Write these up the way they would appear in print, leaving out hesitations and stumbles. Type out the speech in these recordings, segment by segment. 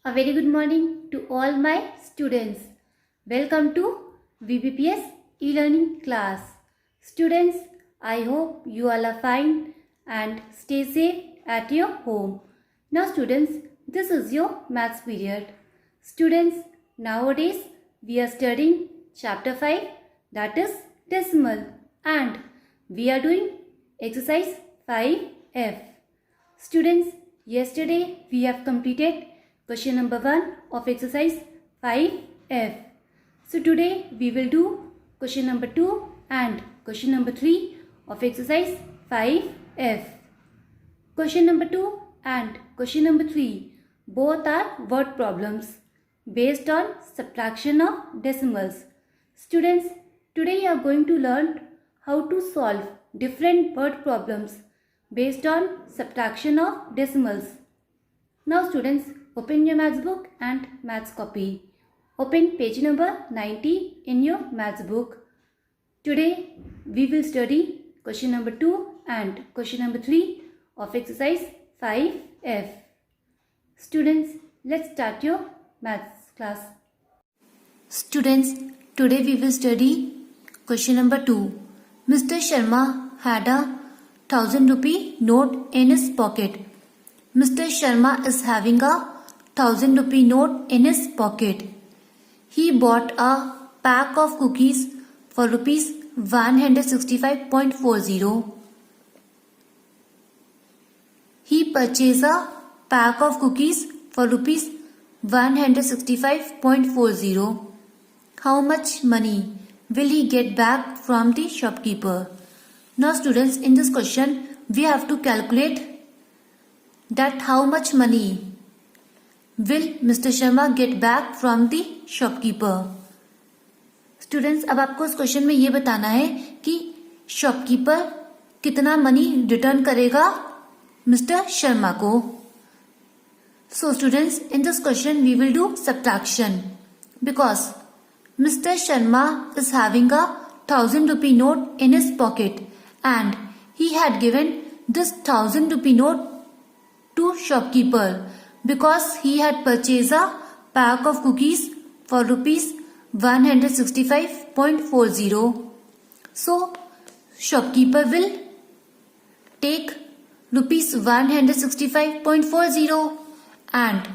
A very good morning to all my students. Welcome to VBPS e-learning class. Students, I hope you all are fine and stay safe at your home. Now students, this is your maths period. Students, nowadays we are studying chapter 5, that is decimal, and we are doing exercise 5F. Students, yesterday we have completed question number 1 of exercise 5F. So today we will do question number 2 and question number 3 of exercise 5F. Question number 2 and question number 3 both are word problems based on subtraction of decimals. Students, today you are going to learn how to solve different word problems based on subtraction of decimals. Now students, open your maths book and maths copy. Open page number 90 in your maths book. Today we will study question number 2 and question number 3 of exercise 5F. Students, let's start your maths class. Students, today we will study question number 2. Mr. Sharma had a 1000 rupee note in his pocket. Mr. Sharma is having a 1000 rupee note in his pocket. He bought a pack of cookies for rupees 165.40. He purchased a pack of cookies for rupees 165.40. How much money will he get back from the shopkeeper? Now students, in this question we have to calculate that how much money will Mr. Sharma get back from the shopkeeper. Students, अब आपको इस question में ये बताना है कि shopkeeper कितना money return करेगा मिस्टर शर्मा को. So students, in this question we will do subtraction because Mr. Sharma is having a 1000 rupee note in his pocket and he had given this 1000 rupee note to shopkeeper because he had purchased a pack of cookies for rupees 165.40. So shopkeeper will take rupees 165.40 and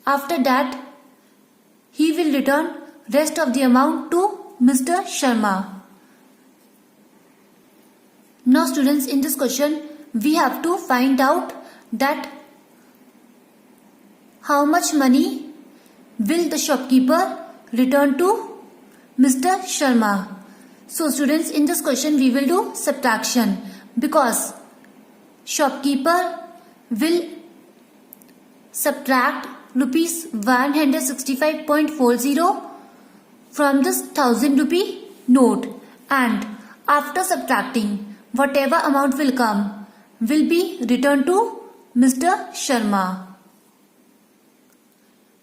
after that he will return rest of the amount to Mr. Sharma. Now students, in this question we have to find out that how much money will the shopkeeper return to Mr. Sharma. So students, in this question we will do subtraction because shopkeeper will subtract rupees 165.40 from this 1000 rupee note, and after subtracting whatever amount will come will be returned to Mr. Sharma.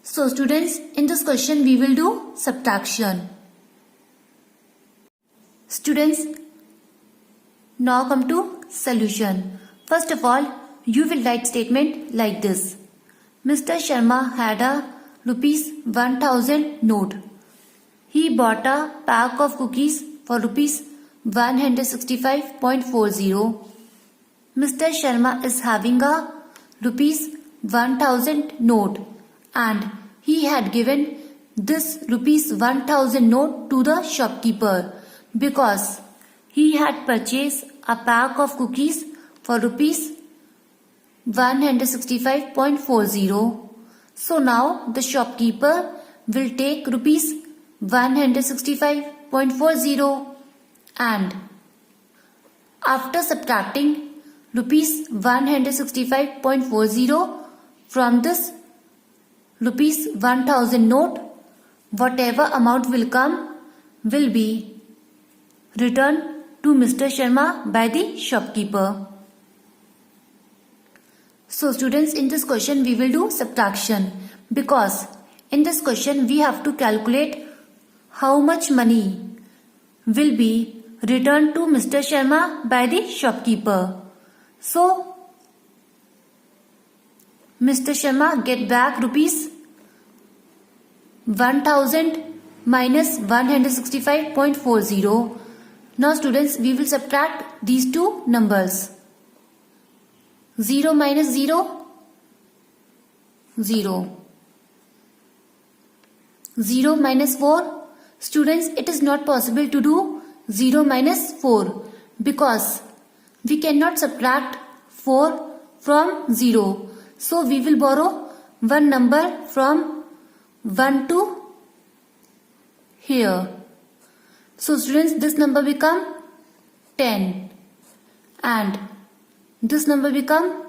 So students, in this question we will do subtraction. Students, now come to solution. First of all, you will write statement like this. Mr. Sharma had a rupees 1000 note. He bought a pack of cookies for rupees 165.40. Mr. Sharma is having a rupees 1000 note and he had given this rupees 1000 note to the shopkeeper because he had purchased a pack of cookies for rupees 165.40. So now the shopkeeper will take rupees 165.40 and after subtracting rupees 165.40 from this rupees 1000 note, whatever amount will come will be returned to Mr. Sharma by the shopkeeper. So students, in this question we will do subtraction because in this question we have to calculate how much money will be returned to Mr. Sharma by the shopkeeper. So Mr. Sharma get back rupees 1000 minus 165.40. Now students, we will subtract these two numbers. 0 minus 0, 0. 0 minus 4. Students, it is not possible to do 0 minus 4 because we cannot subtract 4 from 0. So we will borrow one number from 1 to here. So students, this number become 10 and this number become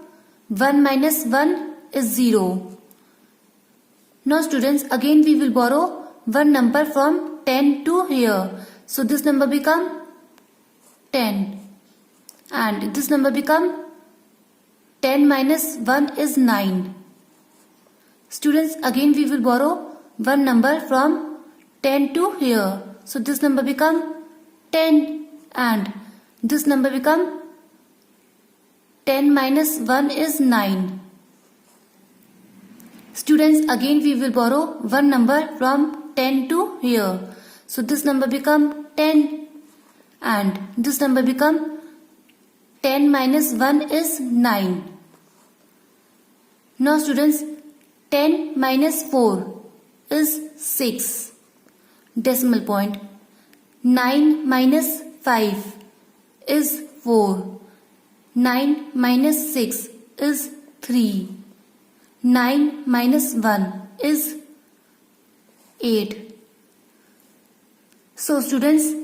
1 minus 1 is 0. Now students, again we will borrow one number from 10 to here. So this number become 10 and this number become 10 minus 1 is 9. Students, again we will borrow one number from 10 to here. So this number become 10 and this number become 10 minus 1 is 9. Students, again we will borrow one number from 10 to here. So this number become 10 and this number become 10 minus 1 is 9. Now students, 10 minus 4 is 6. Decimal point. 9 minus 5 is 4. 9 minus 6 is 3. 9 minus 1 is 8. So students,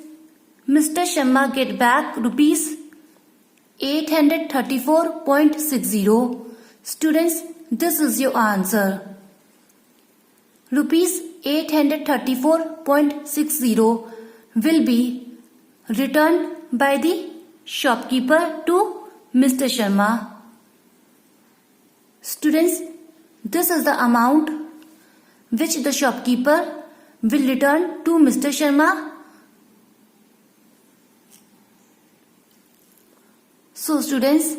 Mr. Sharma get back rupees 834.60. Students, this is your answer. Rupees 834.60 will be returned by the shopkeeper to Mr. Sharma. Students, this is the amount which the shopkeeper will return to Mr. Sharma. So students,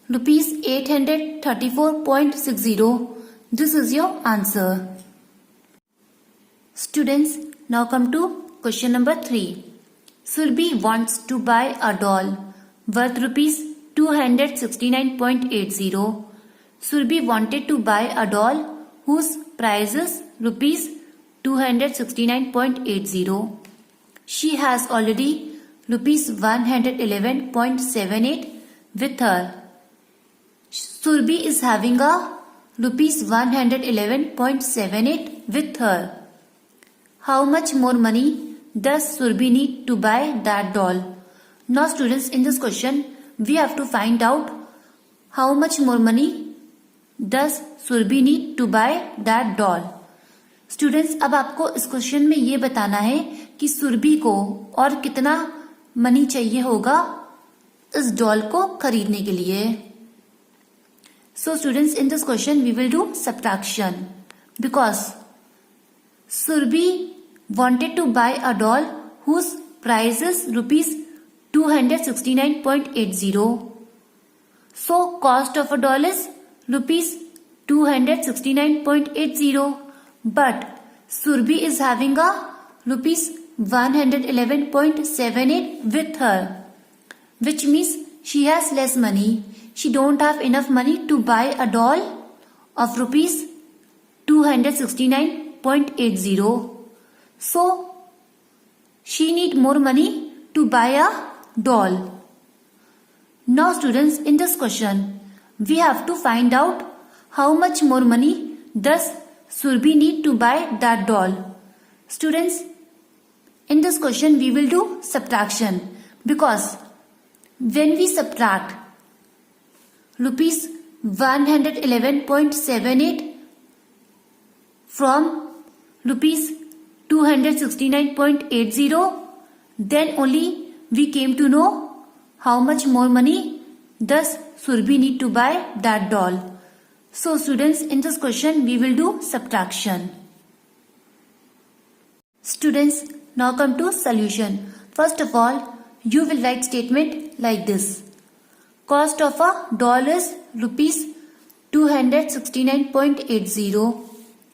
rupees 834.60, this is your answer. Students, now come to question number 3. Surbhi wants to buy a doll worth rupees 269.80. Surbhi wanted to buy a doll whose price is rupees 269.80. She has already rupees 111.78 with her. Surbhi is having a rupees 111.78 with her. How much more money does Surbhi need to buy that doll? Now students, in this question, we have to find out how much more money does Surbhi need to buy that doll. Students, अब आपको इस question में ये बताना है कि सुरभि को और कितना मनी चाहिए होगा इस डॉल को खरीदने के लिए. So students, in this question we will do subtraction because Surbhi wanted to buy a doll whose price is rupees 269.80. So cost of a doll is rupees 269.80, but Surbhi is having a rupees 111.78 with her, which means she has less money. She don't have enough money to buy a doll of rupees 269.80. So she need more money to buy a doll. Now students, in this question we have to find out how much more money does Surbhi need to buy that doll. Students, in this question we will do subtraction because when we subtract rupees 111.78 from rupees 269.80, then only we came to know how much more money does Surbhi need to buy that doll. So students, in this question we will do subtraction. Students, now come to solution. First of all, you will write statement like this. Cost of a doll is rupees 269.80.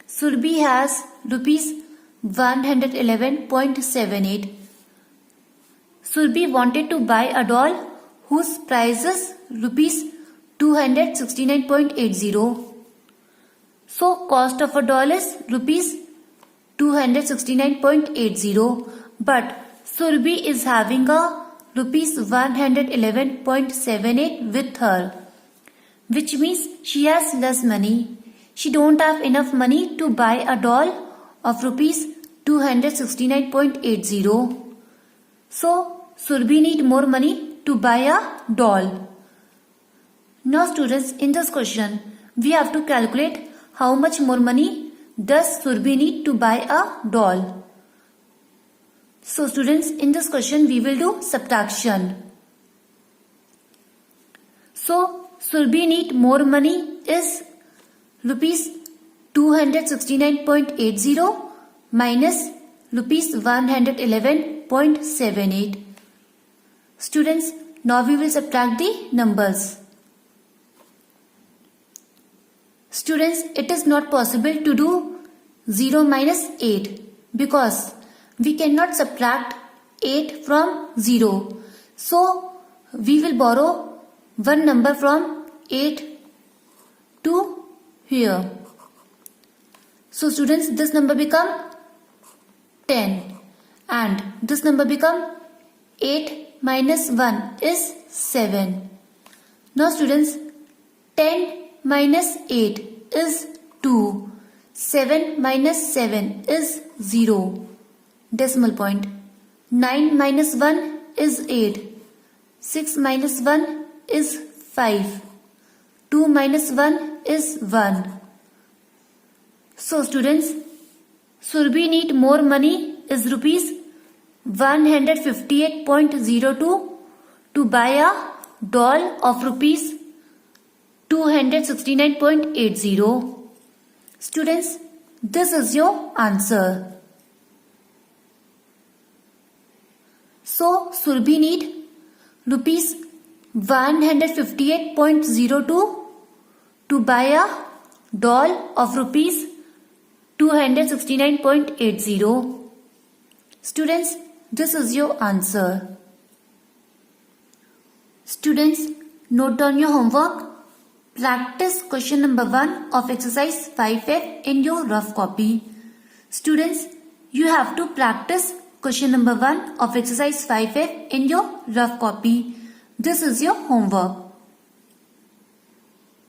Surbhi has rupees 111.78. Surbhi wanted to buy a doll whose price is rupees 269.80. So cost of a doll is rupees 269.80, but Surbhi is having a rupees 111.78 with her, which means she has less money. She don't have enough money to buy a doll of rupees 269.80. So Surbhi need more money to buy a doll. Now students, in this question we have to calculate how much more money does Surbhi need to buy a doll. So students, in this question we will do subtraction. So Surbhi need more money is rupees 269.80 minus rupees 111.78. Students, now we will subtract the numbers. Students, it is not possible to do 0 minus 8 because we cannot subtract 8 from 0. So we will borrow one number from 8 to here. So students, this number become 10 and this number become 8 minus 1 is 7. Now students, 10 minus 8 is 2. 7 minus 7 is 0. Decimal point. 9 minus 1 is 8. 6 minus 1 is 5. 2 minus 1 is 1. So students, Surbhi need more money is rupees 158.02 to buy a doll of rupees 269.80. Students, this is your answer. So Surbhi need rupees 158.02 to buy a doll of rupees 269.80. Students, this is your answer. Students, note down your homework. Practice question number 1 of exercise 5F in your rough copy. Students, you have to practice question number 1 of exercise 5F in your rough copy. This is your homework.